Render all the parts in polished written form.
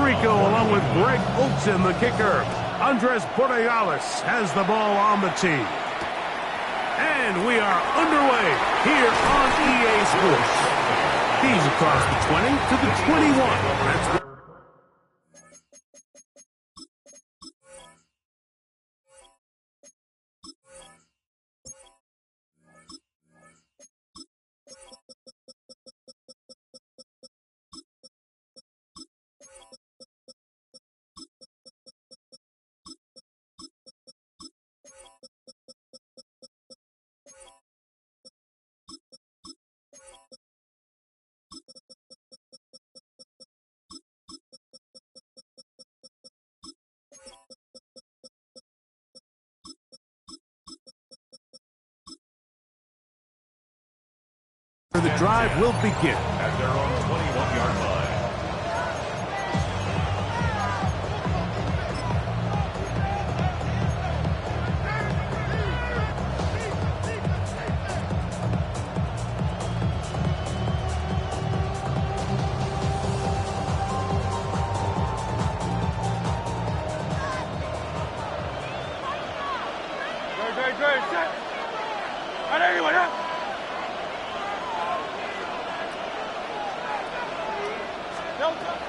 Rico along with Greg Olson, the kicker. Andres Borregales has the ball on the tee. And we are underway here on EA Sports. He's across the 20 to the 21. That's the drive will begin at their own 21-yard line.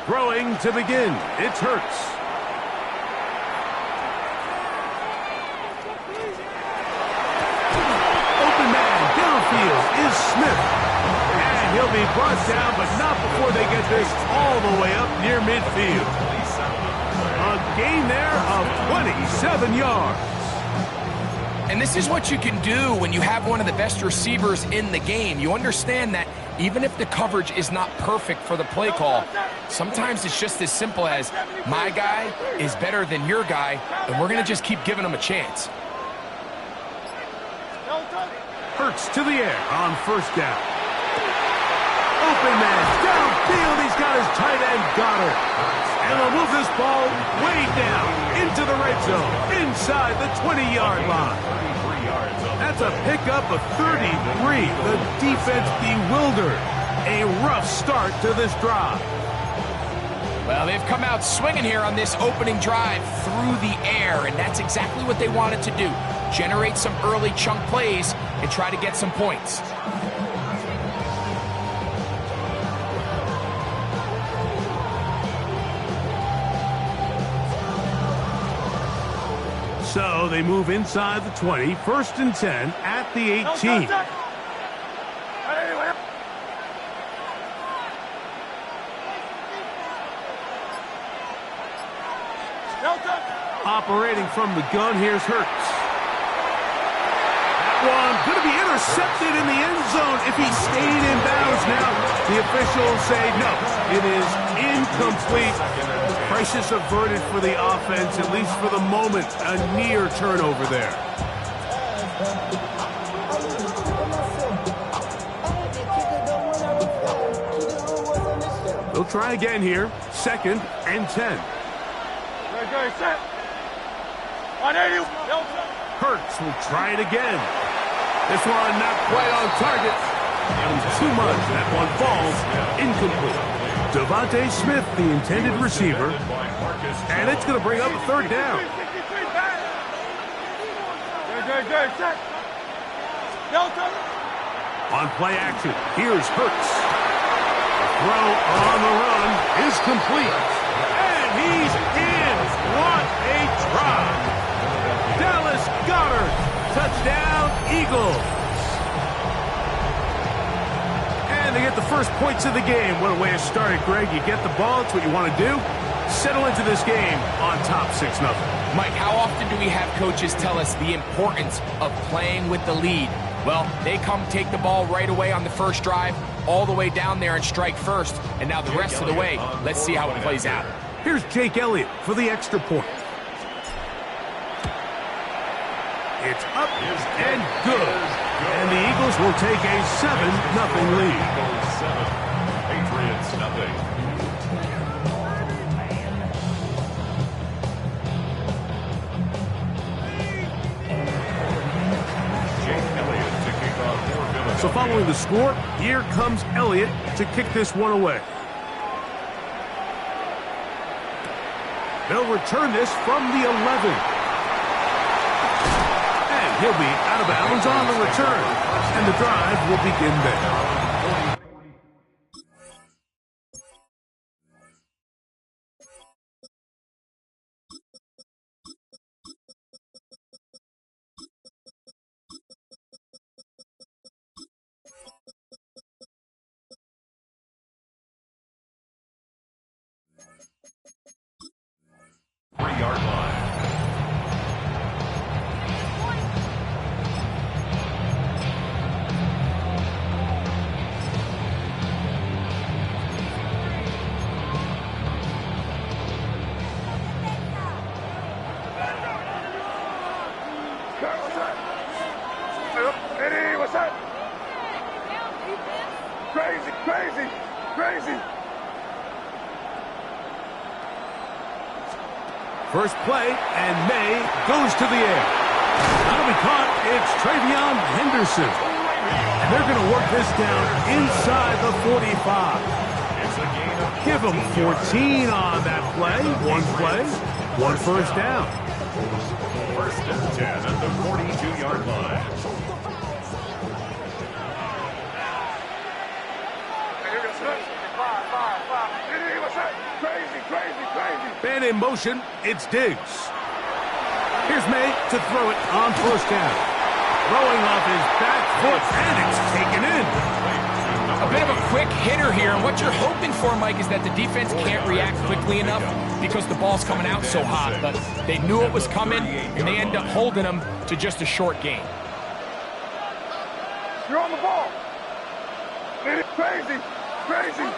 Throwing to begin, it's Hurts. Open man downfield is Smith. And he'll be brought down, but not before they get this all the way up near midfield. A gain there of 27 yards. And this is what you can do when you have one of the best receivers in the game. You understand that even if the coverage is not perfect for the play call, sometimes it's just as simple as my guy is better than your guy, and we're going to just keep giving him a chance. Hurts to the air on first down. Open man downfield. He's got his tight end Goddard. And they'll move this ball way down into the red zone, inside the 20-yard line. That's a pickup of 33. The defense bewildered. A rough start to this drive. Well, they've come out swinging here on this opening drive through the air, and that's exactly what they wanted to do. Generate some early chunk plays and try to get some points. So they move inside the 20, 1st and 10 at the 18. Operating from the gun, here's Hurts. That one going to be intercepted in the end zone. If he stayed in bounds now, the officials say no, it is incomplete. Crisis averted for the offense, at least for the moment. A near turnover there. They'll try again here. 2nd and 10. Hurts will try it again. This one not quite on target. Too much. That one falls incomplete. Devontae Smith, the intended receiver. And it's going to bring up a 3rd down. On play action, here's Hurts. Throw on the run is complete. And he's in. What a drive. Dallas Goddard. Touchdown, Eagles. And they get the first points of the game. What a way to start it, Greg. You get the ball. It's what you want to do. Settle into this game on top 6-0. Mike, how often do we have coaches tell us the importance of playing with the lead? Well, they come take the ball right away on the first drive, all the way down there and strike first. And now the rest of the way, let's see how it plays out. Here's Jake Elliott for the extra point. It's up and good. And the Eagles will take a 7-0 lead. Patriots nothing. So following the score, here comes Elliott to kick this one away. They'll return this from the 11. And he'll be out of bounds on the return. And the drive will begin there. Yard line. Eddie, what's up? Crazy, crazy, crazy. First play, and May goes to the air. That'll be caught. It's Travion Henderson. And they're going to work this down inside the 45. Give them 14 on that play. One first down. First and 10 at the 42-yard line. Eddie, what's up? Crazy, crazy, crazy. Man in motion, it's Diggs. Here's May to throw it on first down. Throwing off his back foot, and it's taken in. A bit of a quick hitter here, and what you're hoping for, Mike, is that the defense can't react quickly enough because the ball's coming out so hot. But they knew it was coming, and they end up holding them to just a short gain. You're on the ball. Eddie, crazy, crazy.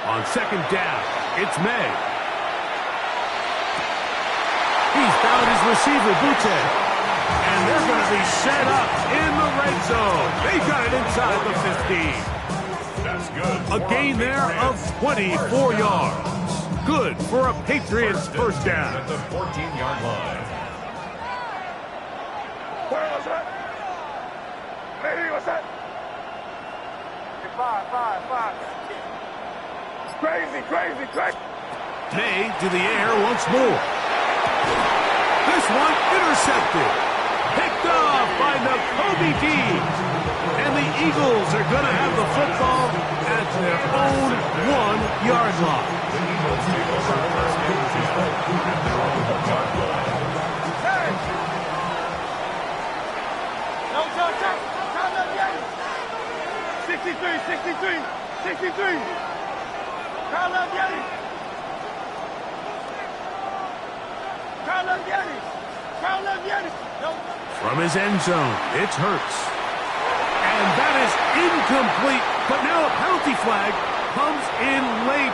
On second down, it's May. He's found his receiver, Butte. And they're going to be set up in the red zone. They got it inside the 15. That's good. A gain there of 24 yards. Good for a Patriots first down. At the 14-yard line. What's that? Eddie, what's that? Five. Crazy, crazy, crazy. May to the air once more. This one intercepted. Picked off by Nakobe Dean. And the Eagles are going to have the football at their own 1-yard line. Hey! No, time up yet. 63. Kyle Yeti. No. From his end zone, it's Hurts. And that is incomplete. But now a penalty flag comes in late.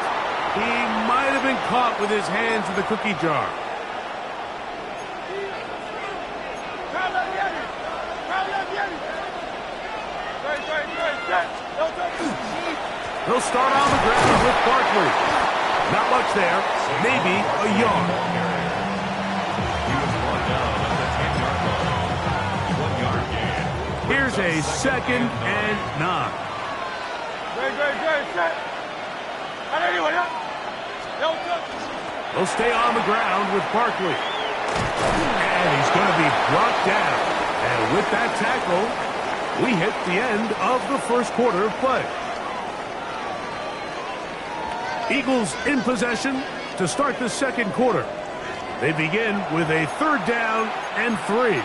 He might have been caught with his hands in the cookie jar. They'll start on the ground with Barkley. Not much there. Maybe a yard. He was brought down at the 10-yard line. 1-yard gain. Here's a 2nd and 9. Great. Set. They'll stay on the ground with Barkley. And he's going to be brought down. And with that tackle, we hit the end of the first quarter of play. Eagles in possession to start the second quarter. They begin with a 3rd down and 3.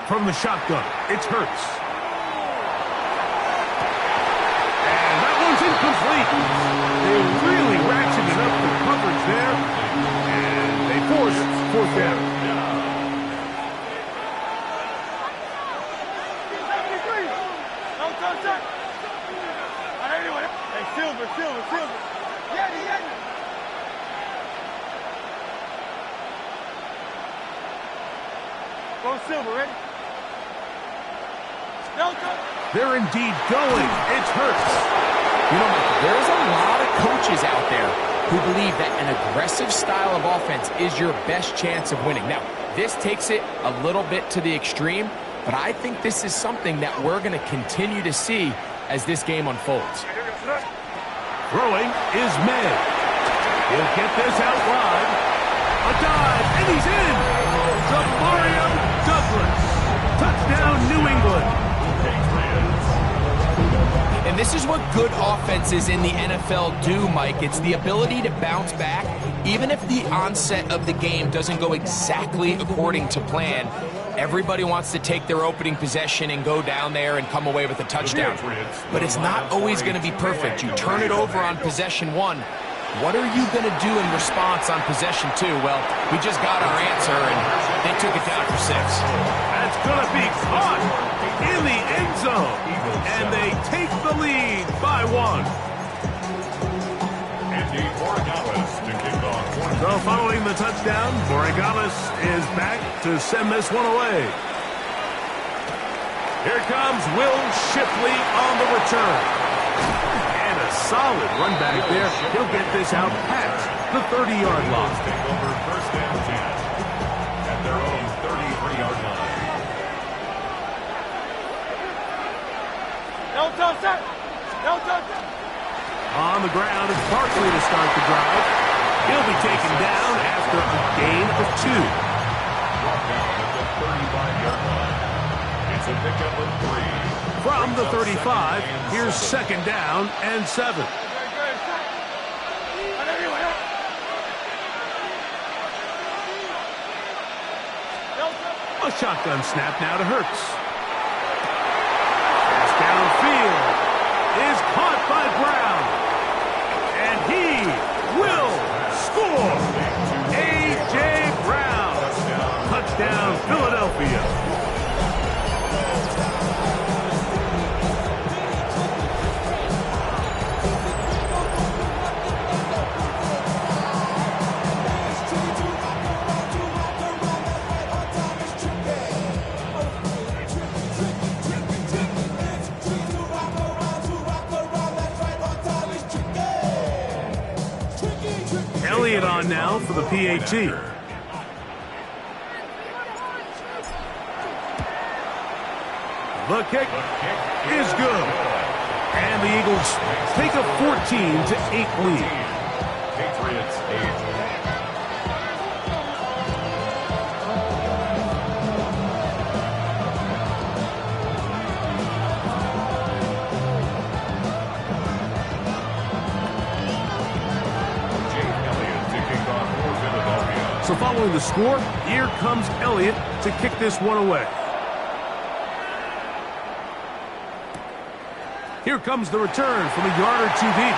From the shotgun, it's Hurts. And that one's incomplete. They really ratcheted up the coverage there. And they force 4th down. Hey, Silver. Yeti. Go silver, ready? They're indeed going. It's Hurts. You know, there's a lot of coaches out there who believe that an aggressive style of offense is your best chance of winning. Now, this takes it a little bit to the extreme, but I think this is something that we're going to continue to see as this game unfolds. Throwing is May. He'll get this out wide. A dive, and he's in. Mario Douglas. Touchdown, New England. And this is what good offenses in the NFL do, Mike. It's the ability to bounce back, even if the onset of the game doesn't go exactly according to plan. Everybody wants to take their opening possession and go down there and come away with a touchdown. But it's not always going to be perfect. You turn it over on possession one. What are you going to do in response on possession two? Well, we just got our answer, and they took it down for 6. That's going to be caught in the end zone, and they take the lead by 1. So following the touchdown, Borregales is back to send this one away. Here comes Will Shipley on the return. And a solid run back there. He'll get this out past the 30-yard line. Take over first down 10 at their own 33-yard line. On the ground, it's Barkley to start the drive. He'll be taken down after a gain of 2. Brought down at the 35-yard line. It's a pickup of 3. From the 35, here's second down and 7. A shotgun snap now to Hurts. Pass downfield is caught by Brown. And he will score. A.J. Brown. Touchdown, Philadelphia. Elliott on now for the PAT. The kick is good. And the Eagles take a 14-8 lead. Patriots 8. So following the score, here comes Elliott to kick this one away. Here comes the return from a yard or 2 deep.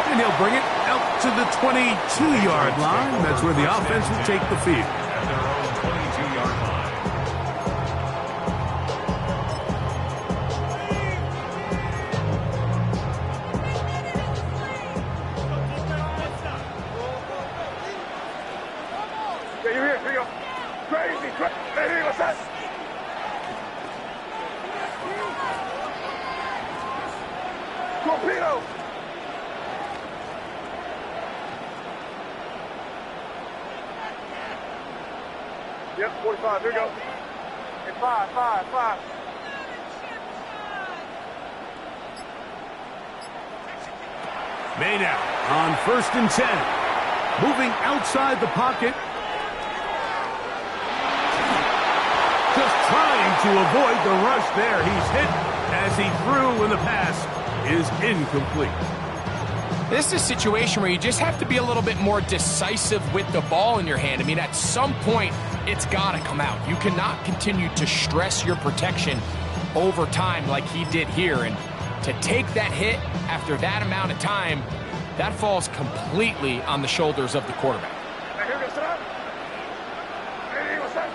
And he'll bring it out to the 22-yard line. That's where the offense will take the field. At their own 22-yard line. Here you go. Crazy. Hey, what's that? Torpedo. Yep, 45. Here you go. And 5. May now on 1st and 10. Moving outside the pocket. Just trying to avoid the rush there. He's hit as he threw, and the pass is incomplete. This is a situation where you just have to be a little bit more decisive with the ball in your hand. I mean, at some point, it's got to come out. You cannot continue to stress your protection over time like he did here. And to take that hit after that amount of time, that falls completely on the shoulders of the quarterback. Hey, here goes that. Hey, what's that?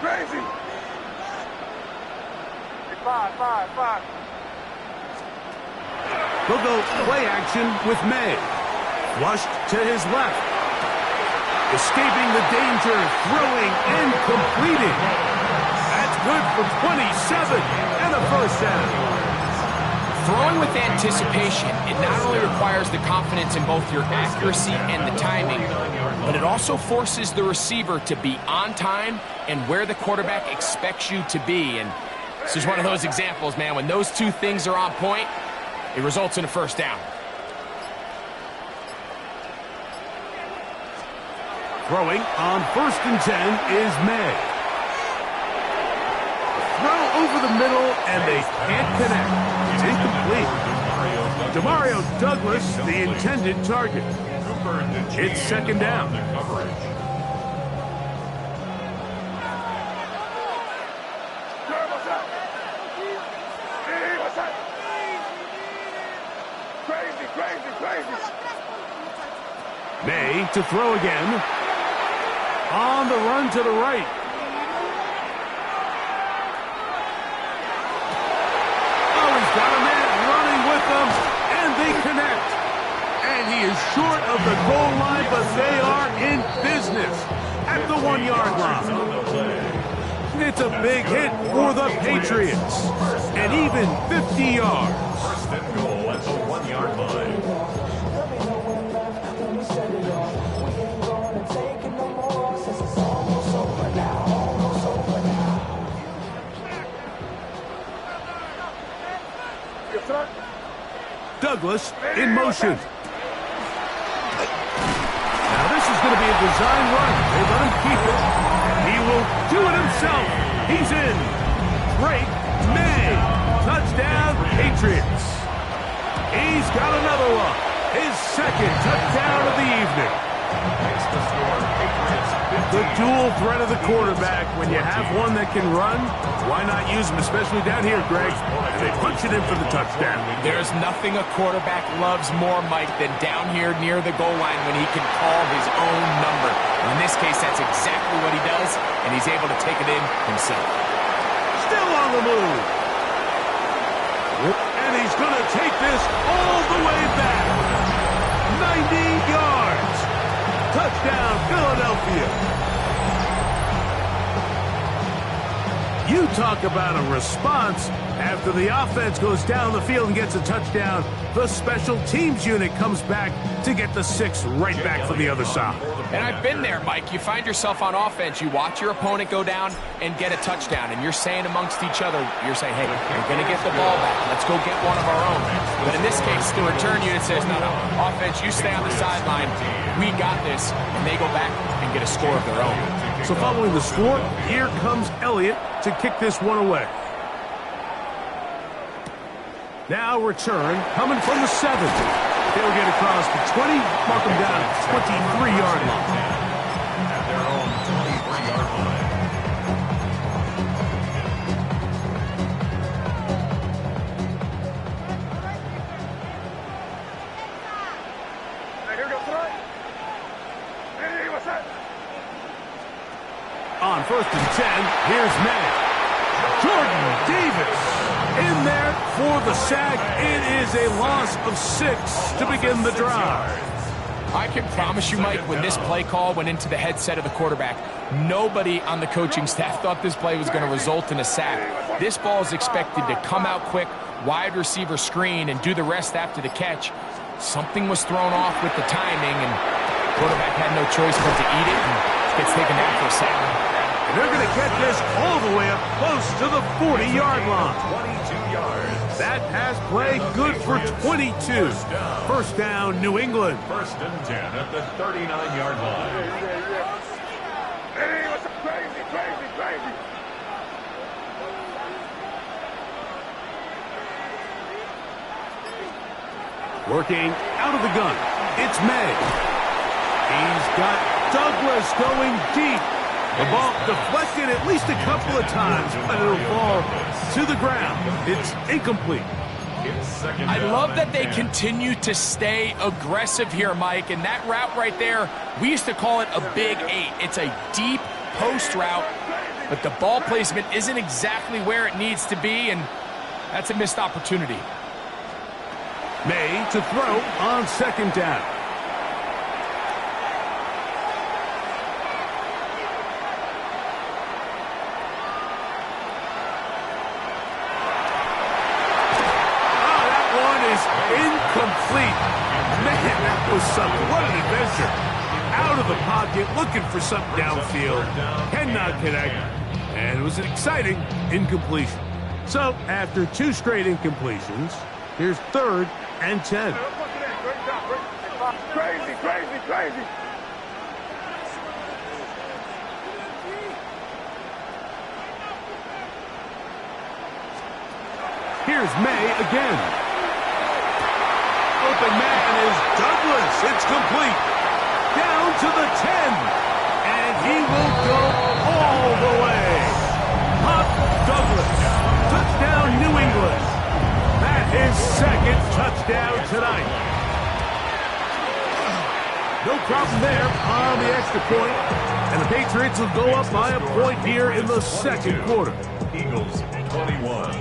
Crazy. Hey, 5. They'll go play action with May. Flushed to his left. Escaping the danger, throwing and completing. That's good for 27 and a first down. Throwing with anticipation, it not only requires the confidence in both your accuracy and the timing, but it also forces the receiver to be on time and where the quarterback expects you to be. And this is one of those examples, man. When those two things are on point, it results in a first down. Throwing on 1st and 10 is May. Throw over the middle, and they can't connect. It's incomplete. Demario Douglas, the intended target. It's 2nd down. May to throw again. On the run to the right. Oh, he's got a man running with them, and they connect. And he is short of the goal line, but they are in business at the 1-yard line. It's a big hit for the Patriots. And even 50 yards. First and goal at the 1-yard line. Douglas in motion. Now this is going to be a design run. They let him keep it. He will do it himself. He's in. Drake May. Touchdown, Patriots. He's got another one. His 2nd touchdown of the evening. Makes the score, Patriots 15. The dual threat of the quarterback. When you have one that can run, why not use him, especially down here, Greg? And they punch it in for the touchdown. There's nothing a quarterback loves more, Mike, than down here near the goal line when he can call his own number. And in this case, that's exactly what he does, and he's able to take it in himself. Still on the move. And he's going to take this all the way back. 90 yards. Touchdown, Philadelphia. You talk about a response. After the offense goes down the field and gets a touchdown, the special teams unit comes back to get the 6 right back for the other side. And I've been there, Mike. You find yourself on offense, you watch your opponent go down and get a touchdown, and you're saying amongst each other, you're saying, hey, we're going to get the ball back. Let's go get one of our own. But in this case, the return unit says, no, offense, you stay on the sideline. We got this. And they go back and get a score of their own. So following the score, here comes Elliott to kick this one away. Now return coming from the 7. They'll get across the 20, mark them down at 23-yard line. At their own 23-yard line. Hey, here we go, tonight. Hey, what's that? On 1st and 10, here's May. Jordan Davis in there for the sack. It is a loss of 6 to begin the drive. I can promise you, Mike, when this play call went into the headset of the quarterback, nobody on the coaching staff thought this play was going to result in a sack. This ball is expected to come out quick, wide receiver screen, and do the rest after the catch. Something was thrown off with the timing, and the quarterback had no choice but to eat it and gets taken down for a sack. They're going to get this all the way up close to the 40-yard line. 22 yards. That pass play good for 22. First down, New England. 1st and 10 at the 39-yard line. Hey, what's up? Crazy. Working out of the gun. It's May. He's got Douglas going deep. The ball deflected at least a couple of times, but it'll fall to the ground. It's incomplete. I love that they continue to stay aggressive here, Mike, and that route right there, we used to call it a big 8. It's a deep post route, but the ball placement isn't exactly where it needs to be, and that's a missed opportunity. May to throw on 2nd down. something. What an adventure. Out of the pocket, looking for something downfield. Cannot connect. And it was an exciting incompletion. So, after 2 straight incompletions, here's 3rd and 10. Crazy, crazy, crazy. Here's May again. Open man is Douglas. It's complete. Down to the 10. And he will go all the way. Pop Douglas. Touchdown, New England. That is 2nd touchdown tonight. No problem there on the extra point. And the Patriots will go up by a point here in the 2nd quarter. Eagles 21.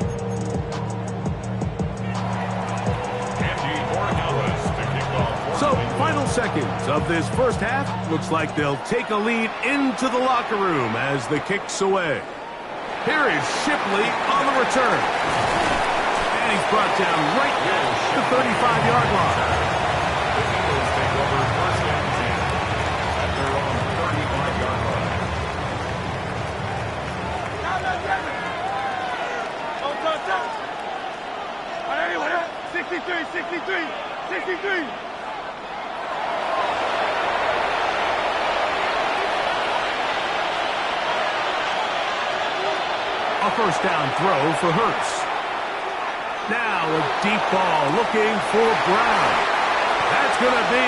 So, final seconds of this first half. Looks like they'll take a lead into the locker room as the kick's away. Here is Shipley on the return. And he's brought down right at the 35-yard line. The Eagles take over 1st and 10 at their own 35-yard line. Anyway, 63. A first down throw for Hurts. Now a deep ball looking for Brown. That's going to be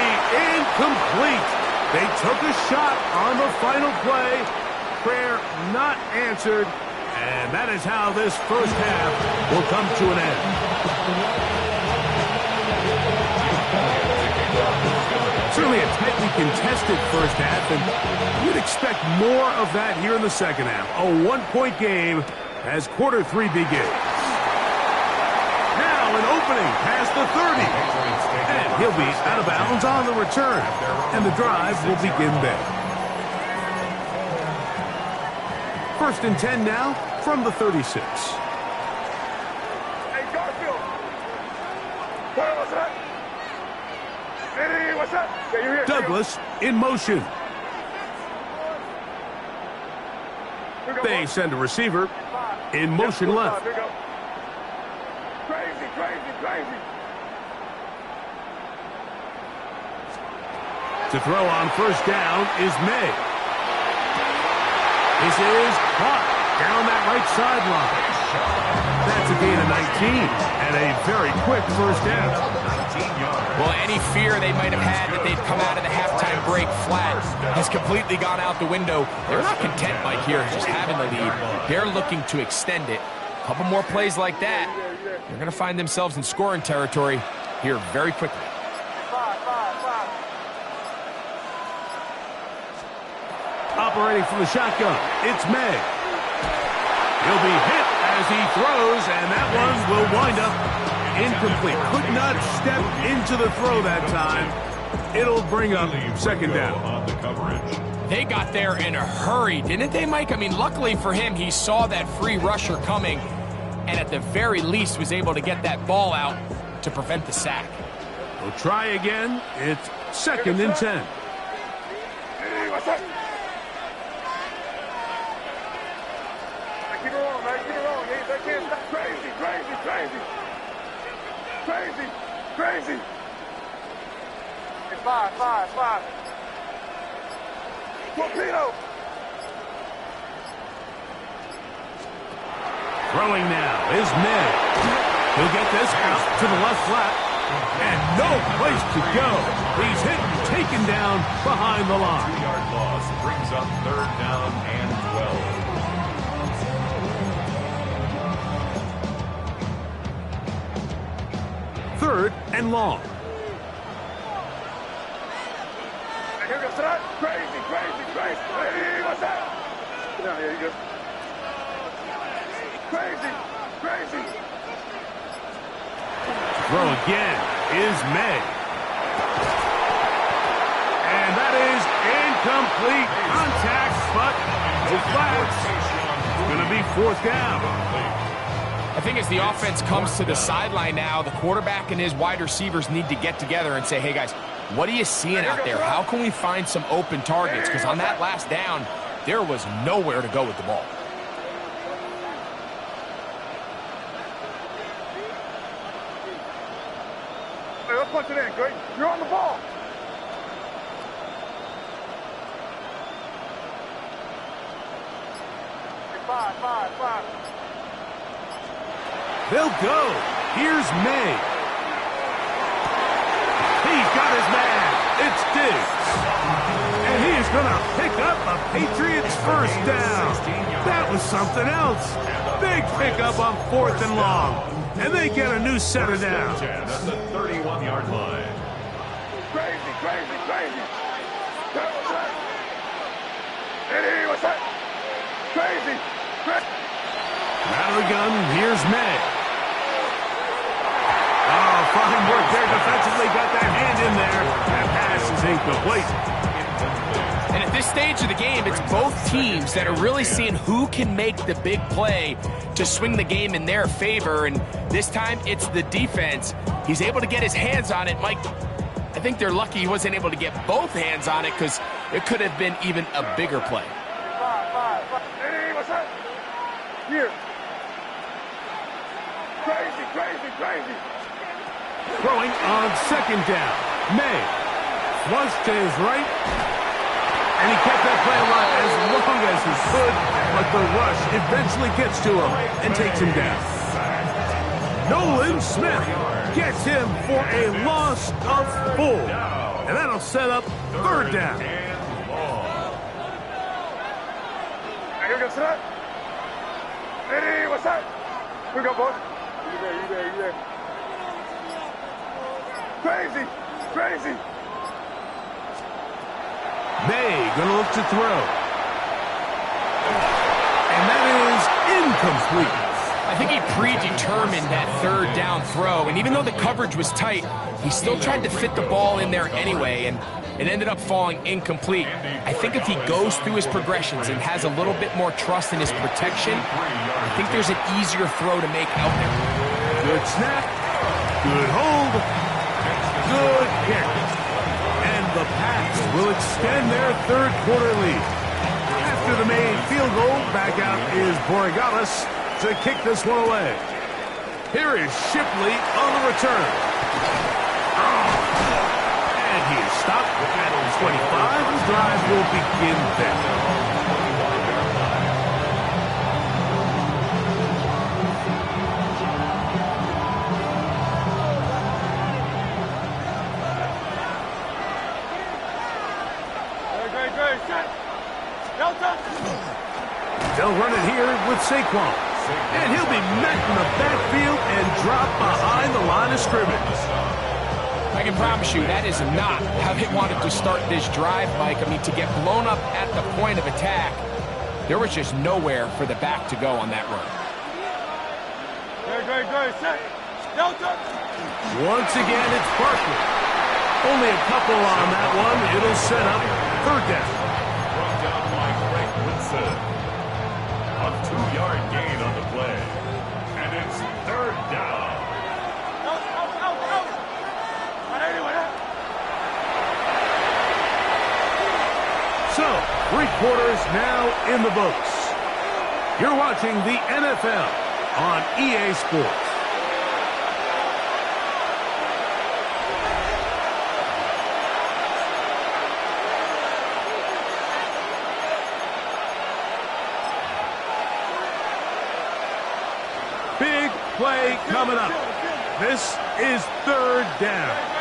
incomplete. They took a shot on the final play. Prayer not answered. And that is how this first half will come to an end. Certainly a tightly contested first half, and you'd expect more of that here in the second half. A 1-point game as quarter 3 begins. Now an opening past the 30. And he'll be out of bounds on the return. And the drive will begin there. 1st and 10 now from the 36. Hey, Garfield. What's that? Hey, what's that? Yeah, you're here. Douglas in motion. They send a receiver in motion left. Crazy. To throw on first down is May. This is caught down that right sideline. That's a gain of 19 and a very quick first down. Well, any fear they might have had that they'd come out of the halftime break flat has completely gone out the window. They're not content, Mike, here just having the lead. They're looking to extend it. A couple more plays like that, they're going to find themselves in scoring territory here very quickly. Operating from the shotgun, it's May. He'll be hit as he throws, and that one will wind up incomplete. Could not step into the throw that time. It'll bring up 2nd down. On the coverage. They got there in a hurry, didn't they, Mike? I mean, luckily for him, he saw that free rusher coming and at the very least was able to get that ball out to prevent the sack. We'll try again. It's 2nd and 10. Hey, what's up? Keep it rolling, man. Keep it rolling. They can't stop. Crazy. It's 5. Torpedo. Throwing now is May. He'll get this out to the left flat. And no place to go. He's hit and taken down behind the line. 3-yard loss brings up 3rd down and 12. 3rd and long. And here goes that. Crazy. Hey, what's that? Get down here, you go. Crazy. Throw again is May. And that is incomplete contact, but no flags. It's going to be 4th down. I think as the offense comes to the sideline now, the quarterback and his wide receivers need to get together and say, hey, guys, what are you seeing out there? How can we find some open targets? Because on that last down, there was nowhere to go with the ball. Hey, let's punch it in, Greg. You're on the ball. Five. They'll go. Here's May. He's got his man. It's Diggs. And he's going to pick up a Patriots first down. That was something else. Big pickup on 4th and long. And they get a new set of downs. At the 31-yard line. Crazy. Eddie, what's that? Crazy. Out of the gun, here's May. Oh, fine work there defensively. Got that hand in there. That pass is incomplete. And at this stage of the game, it's both teams that are really seeing who can make the big play to swing the game in their favor. And this time, it's the defense. He's able to get his hands on it. Mike, I think they're lucky he wasn't able to get both hands on it because it could have been even a bigger play. Five. Eddie, what's that? Here. Crazy. Throwing on 2nd down. May flush to his right. And he kept that play alive as long as he could. But the rush eventually gets to him and takes him down. Nolan Smith gets him for a loss of 4. And that'll set up 3rd down. Hey, here goes that. Eddie, what's that? Here we go, boys. You there. Crazy. May gonna look to throw. And that is incomplete. I think he predetermined that 3rd down throw, and even though the coverage was tight, he still tried to fit the ball in there anyway, and it ended up falling incomplete. I think if he goes through his progressions and has a little bit more trust in his protection, I think there's an easier throw to make out there. Good snap, good hold, good kick. And the Pats will extend their 3rd quarter lead. After the made field goal, back out is Borregalis to kick this one away. Here is Shipley on the return. And he is stopped at 25. The drive will begin then. They'll run it here with Saquon. And he'll be met in the backfield and dropped behind the line of scrimmage. I can promise you that is not how they wanted to start this drive, Mike. I mean, to get blown up at the point of attack, there was just nowhere for the back to go on that run. Once again, it's Barkley. Only a couple on that one. It'll set up 3rd down. Brought down by Greg Woodson. A 2-yard gain on the play. And it's 3rd down. So, 3 quarters now in the books. You're watching the NFL on EA Sports. Big play coming up. This is 3rd down.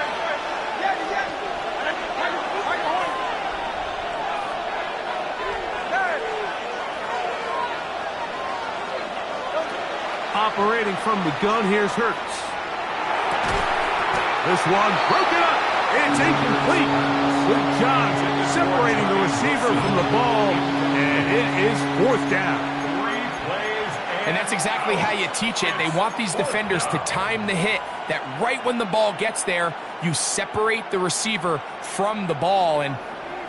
Operating from the gun, here's Hurts. This one broken up. It's incomplete. Good job separating the receiver from the ball, and it is 4th down. 3 plays And that's exactly how you teach it. They want these defenders to time the hit, that right when the ball gets there, you separate the receiver from the ball. And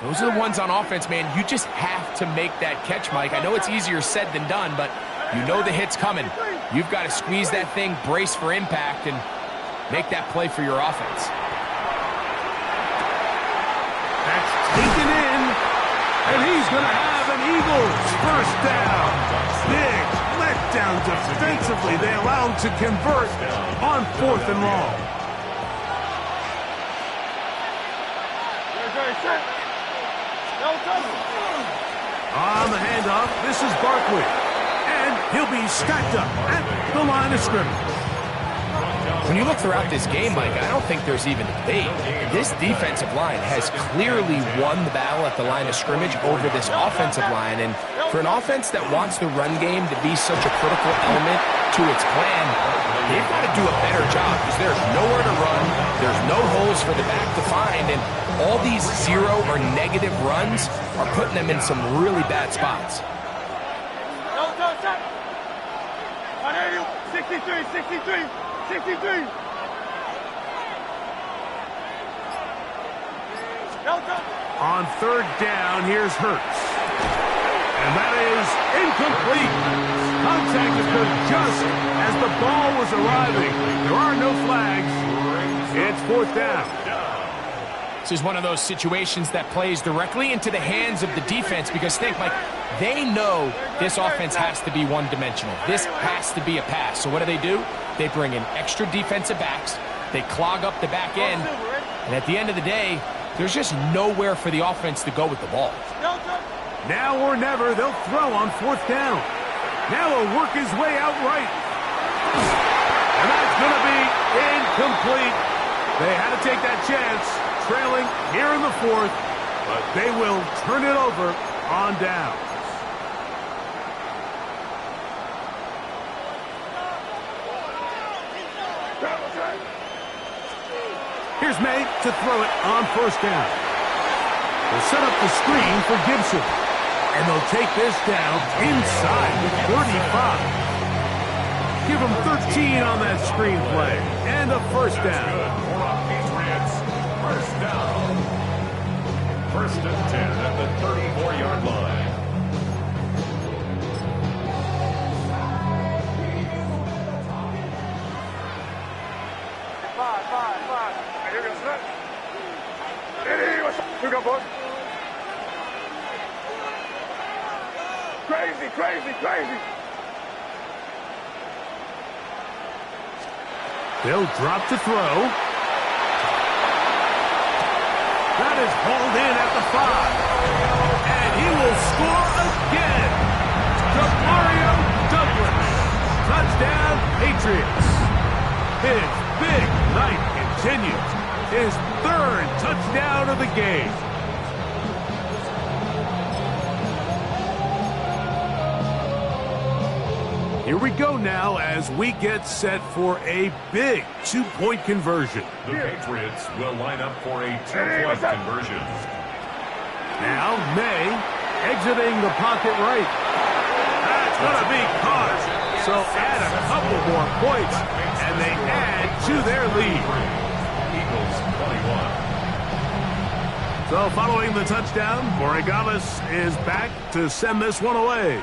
those are the ones on offense, man. You just have to make that catch, Mike. I know it's easier said than done, but You know the hit's coming. You've got to squeeze that thing, brace for impact, and make that play for your offense. That's taken in, and he's going to have an Eagles first down. Big letdown defensively. They allow him to convert on 4th and long. On the handoff, this is Barkley. And he'll be stacked up at the line of scrimmage. When you look throughout this game, Mike, I don't think there's even debate. This defensive line has clearly won the battle at the line of scrimmage over this offensive line. And for an offense that wants the run game to be such a critical element to its plan, they've got to do a better job because there's nowhere to run. There's no holes for the back to find. And all these 0 or negative runs are putting them in some really bad spots. 63. On 3rd down, here's Hurts. And that is incomplete. Contact occurred just as the ball was arriving. There are no flags. It's 4th down. This is one of those situations that plays directly into the hands of the defense because think, Mike, they know this offense has to be one-dimensional. This has to be a pass. So what do? They bring in extra defensive backs. They clog up the back end. And at the end of the day, there's just nowhere for the offense to go with the ball. Now or never, they'll throw on 4th down. Now he'll work his way out right. And that's going to be incomplete. They had to take that chance, trailing here in the 4th, but they will turn it over on down. Here's May to throw it on 1st down. They'll set up the screen for Gibson. And they'll take this down inside the 35. Give them 13 on that screen play. And a 1st down. Patriots, 1st down. 1st and 10 at the 34-yard line. Crazy. They'll drop to throw. That is hauled in at the 5. And he will score again. Mario Douglas. Touchdown, Patriots. His big night continues. His 3rd touchdown of the game. Here we go now as we get set for a big 2-point conversion. The Patriots will line up for a 2-point conversion. Now May exiting the pocket right. That's going to be caught. So add a couple more points, and they add to their lead. Eagles 21. So following the touchdown, Borregales is back to send this one away.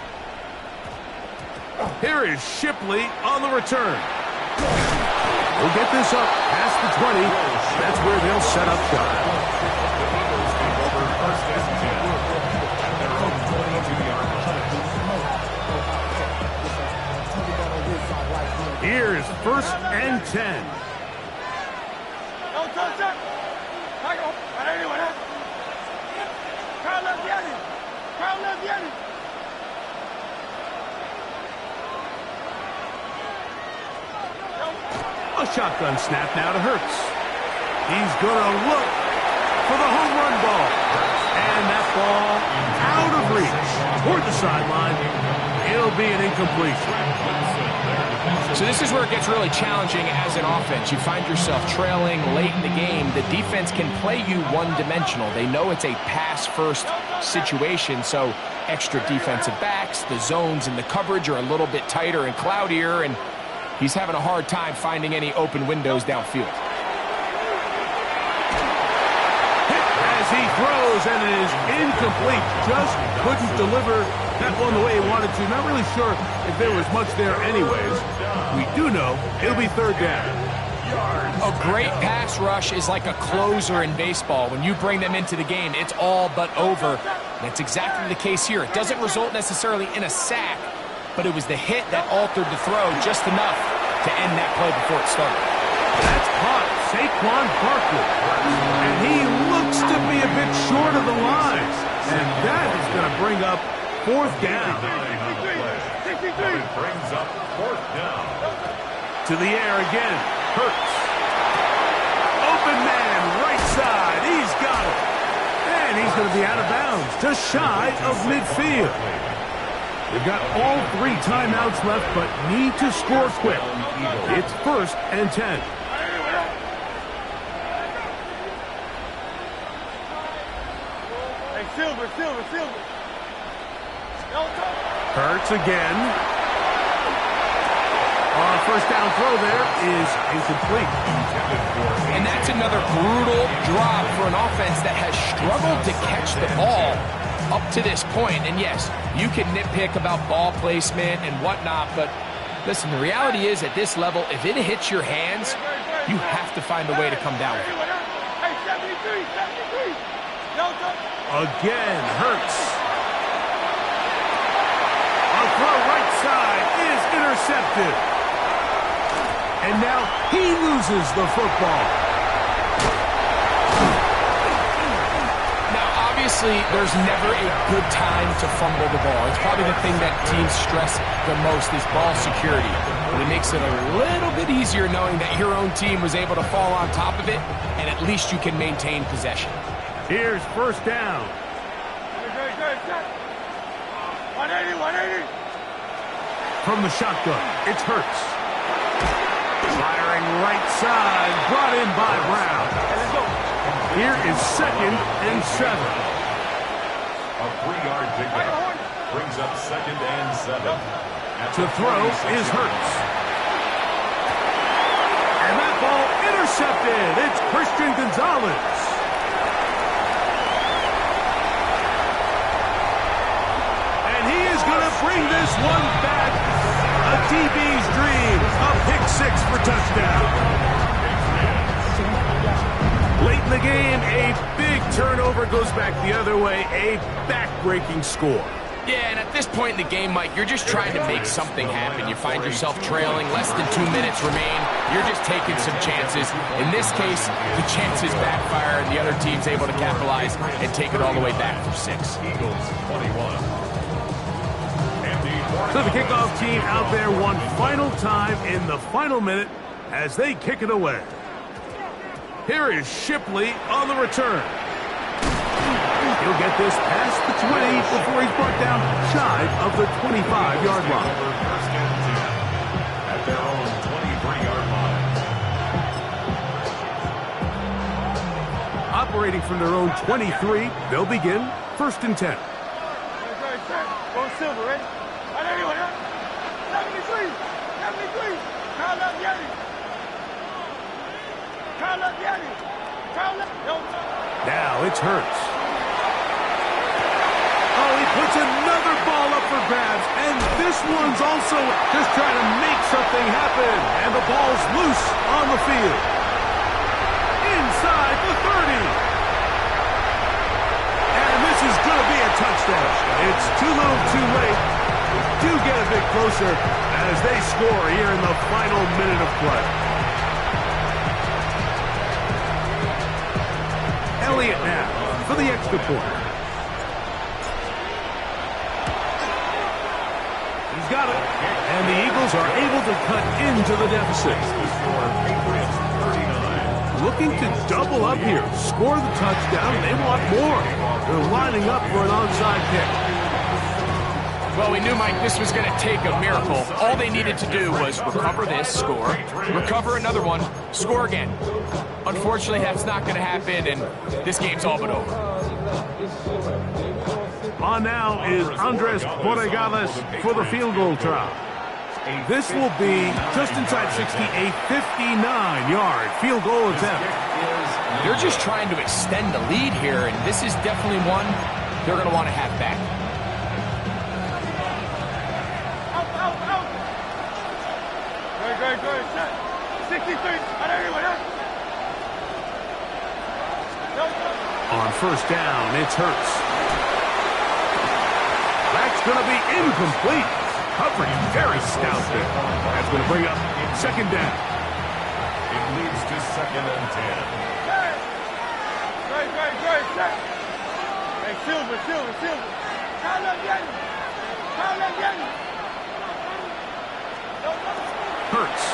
Here is Shipley on the return. We'll get this up past the 20. That's where they'll set up shop. Over 1st and 10 at their own 22-yard line. Here's 1st and 10. A shotgun snap now to Hurts. He's going to look for the home run ball. And that ball out of reach toward the sideline. It'll be an incompletion. So this is where it gets really challenging as an offense. You find yourself trailing late in the game. The defense can play you one-dimensional. They know it's a pass-first situation, so extra defensive backs, the zones and the coverage are a little bit tighter and cloudier, and he's having a hard time finding any open windows downfield. Hit as he throws, and it is incomplete. Just couldn't deliver that one the way he wanted to. Not really sure if there was much there anyways. We do know it'll be third down. A great pass rush is like a closer in baseball. When you bring them into the game, it's all but over. That's exactly the case here. It doesn't result necessarily in a sack, but it was the hit that altered the throw just enough to end that play before it started. That's caught Saquon Barkley. And he looks to be a bit short of the line. And that is going to bring up fourth down. It brings up fourth down. To the air again. Hurts. Open man, right side. He's got it. And he's going to be out of bounds, just shy of midfield. They've got all 3 timeouts left, but need to score quick. It's 1st and 10. Hey, Silver. Hurts again. First down throw there is incomplete. And that's another brutal drop for an offense that has struggled to catch the ball up to this point. And yes, you can nitpick about ball placement and whatnot, but listen, the reality is at this level, if it hits your hands, you have to find a way to come down with it. Again, Hurts. A throw right side is intercepted. And now he loses the football. Now, obviously, there's never a good time to fumble the ball. It's probably the thing that teams stress the most is ball security. But it makes it a little bit easier knowing that your own team was able to fall on top of it, and at least you can maintain possession. Here's first down. 180. From the shotgun, it's Hurts. Firing right side, brought in by Brown. Here is 2nd and 7. A 3-yard pickup brings up 2nd and 7. To throw is Hurts. And that ball intercepted. It's Christian Gonzalez. And he is going to bring this one back. A DB's dream. A pick 6 for touchdown. Late in the game, a big turnover goes back the other way. A back-breaking score. Yeah, and at this point in the game, Mike, you're just trying to make something happen. You find yourself trailing, less than 2 minutes remain. You're just taking some chances. In this case, the chances backfire, and the other team's able to capitalize and take it all the way back for 6. Eagles 21. So the kickoff team out there one final time in the final minute as they kick it away. Here is Shipley on the return. He'll get this past the 20 before he's brought down shy of the 25-yard line. First and 10 at their own 23-yard line. Operating from their own 23, they'll begin 1st and 10. Go Silver, ready? 73. Now it's Hurts. Oh, he puts another ball up for grabs, and this one's also just trying to make something happen. And the ball's loose on the field. Inside the 30. And this is going to be a touchdown. It's too little too late. We do get a bit closer as they score here in the final minute of play. Elliott now for the extra point. He's got it. And the Eagles are able to cut into the deficit. Looking to double up here. Score the touchdown. They want more. They're lining up for an onside kick. Well, we knew, Mike, this was going to take a miracle. All they needed to do was recover this, score, recover another one, score again. Unfortunately, that's not going to happen, and this game's all but over. On now is Andres Borregales for the field goal try. This will be just inside 60, a 59-yard field goal attempt. They're just trying to extend the lead here, and this is definitely one they're going to want to have back. Good. 63. On first down, it's Hurts. That's going to be incomplete. Coverage very stout there. That's going to bring up second down. It leads to 2nd and 10. Great. Hey, Silver. Count again. Hurts.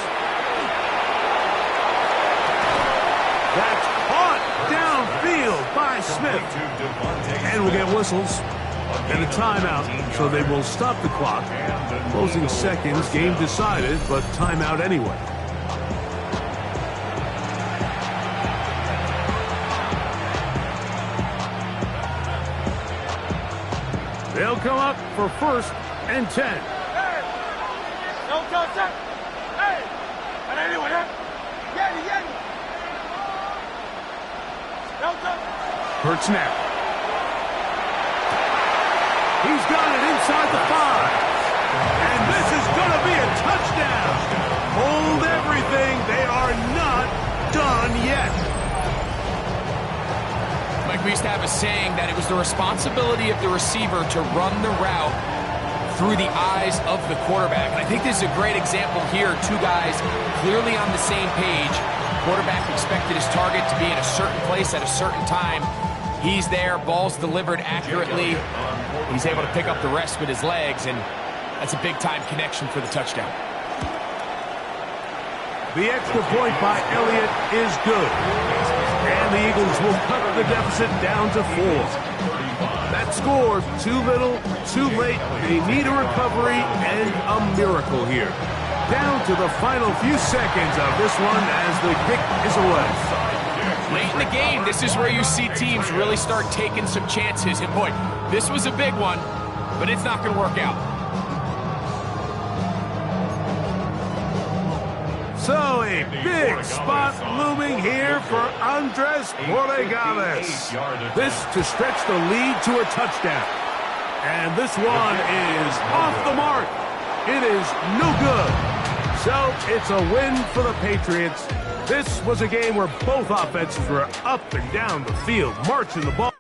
That's caught downfield by Smith. And we'll get whistles and a timeout, so they will stop the clock. Closing seconds, game decided, but timeout anyway. They'll come up for 1st and 10. Hurts now. He's got it inside the 5. And this is going to be a touchdown. Hold everything. They are not done yet. Like we used to have a saying that it was the responsibility of the receiver to run the route through the eyes of the quarterback. And I think this is a great example here. Two guys clearly on the same page. Quarterback expected his target to be in a certain place at a certain time. He's there, ball's delivered accurately. He's able to pick up the rest with his legs, and that's a big-time connection for the touchdown. The extra point by Elliott is good. And the Eagles will cut the deficit down to 4. That score, too little, too late. They need a recovery and a miracle here. Down to the final few seconds of this one as the kick is away. Late in the game, this is where you see teams really start taking some chances. And boy, this was a big one, but it's not going to work out. So a big spot looming here for Andres Borregales. This to stretch the lead to a touchdown. And this one is off the mark. It is no good. So it's a win for the Patriots. This was a game where both offenses were up and down the field, marching the ball.